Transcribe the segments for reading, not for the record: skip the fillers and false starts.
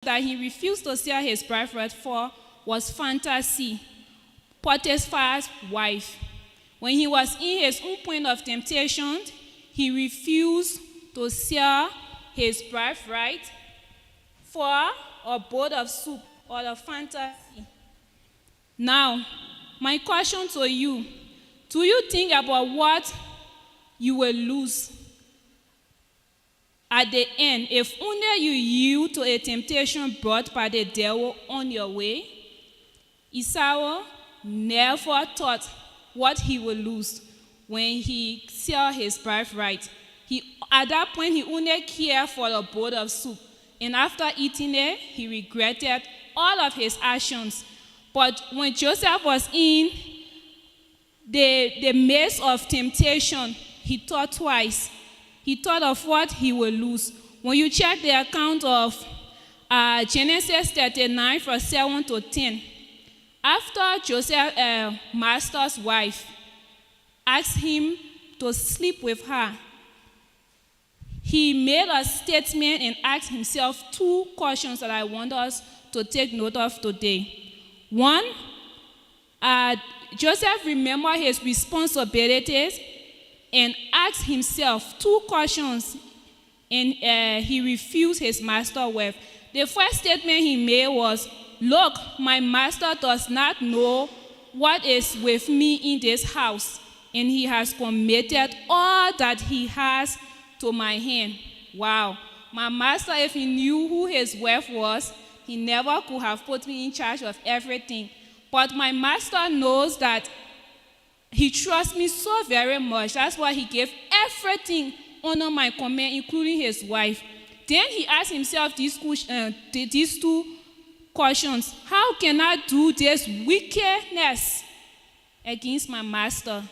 that he refused to sell his birthright for was fantasy, Potiphar's wife. When he was in his own point of temptation, he refused to sell his birthright for a bowl of soup or a fantasy. Now, my question to you, do you think about what you will lose at the end if only you yield to a temptation brought by the devil on your way? Esau never thought what he would lose when he sold his birthright. At that point, he only cared for a bowl of soup. And after eating it, he regretted all of his actions. But when Joseph was in the midst of temptation, he thought twice. He thought of what he would lose. When you check the account of Genesis 39, verse 7 to 10, after Joseph's master's wife asked him to sleep with her, he made a statement and asked himself two questions that I want us to take note of today. One, Joseph remembered his responsibilities and asked himself two questions, and he refused his master's wife. The first statement he made was, "Look, my master does not know what is with me in this house, and he has committed all that he has to my hand." Wow. My master, if he knew who his wife was, he never could have put me in charge of everything. But my master knows that he trusts me so very much. That's why he gave everything under my command, including his wife. Then he asked himself these two questions. How can I do this wickedness against my master?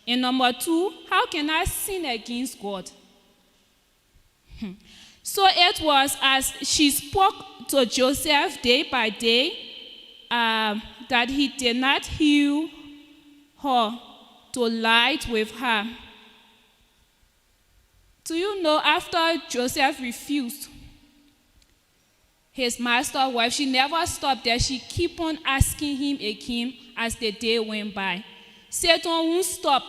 And number two, how can I sin against God? So it was as she spoke to Joseph day by day that he did not heal her to lie with her. Do you know, after Joseph refused his master's wife, she never stopped there. She kept on asking him again as the day went by. Satan won't stop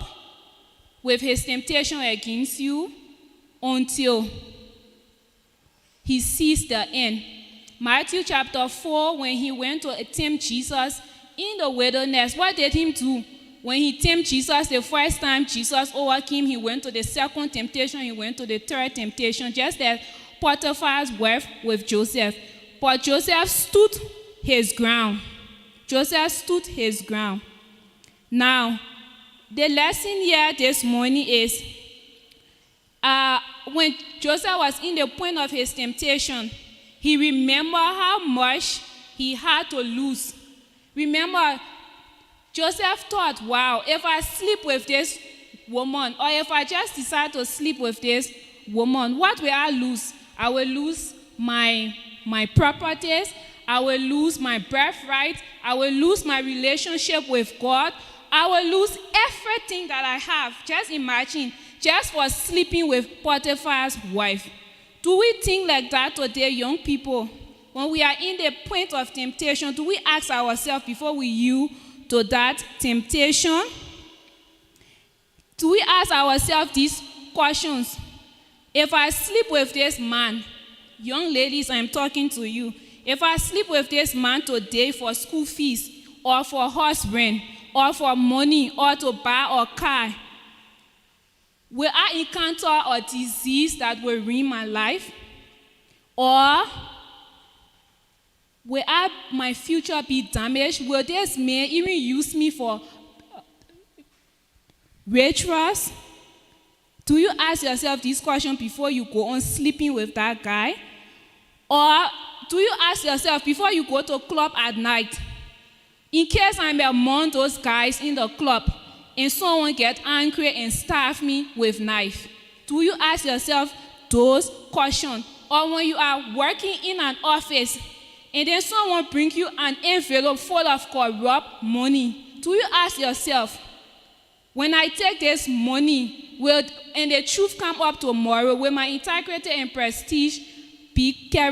with his temptation against you until he sees the end. Matthew chapter 4, when he went to tempt Jesus in the wilderness, what did he do? When he tempted Jesus the first time, Jesus overcame. He went to the second temptation. He went to the third temptation, just as Potiphar's wife with Joseph. But Joseph stood his ground. Joseph stood his ground. Now, the lesson here this morning is when Joseph was in the point of his temptation, he remembered how much he had to lose. Remember, Joseph thought, wow, if I sleep with this woman, or if I just decide to sleep with this woman, what will I lose? I will lose my properties. I will lose my birthright. I will lose my relationship with God. I will lose everything that I have. Just imagine, just for sleeping with Potiphar's wife. Do we think like that today, young people? When we are in the point of temptation, do we ask ourselves before we yield to that temptation? Do we ask ourselves these questions? If I sleep with this man, young ladies, I'm talking to you. If I sleep with this man today for school fees, or for horse rent, or for money, or to buy a car, will I encounter a disease that will ruin my life? Or will my future be damaged? Will this man even use me for rituals? Do you ask yourself this question before you go on sleeping with that guy? Or do you ask yourself before you go to a club at night, in case I'm among those guys in the club and someone get angry and stab me with knife? Do you ask yourself those questions? Or when you are working in an office and then someone brings you an envelope full of corrupt money, do you ask yourself, when I take this money, and the truth come up tomorrow, will my integrity and prestige be carried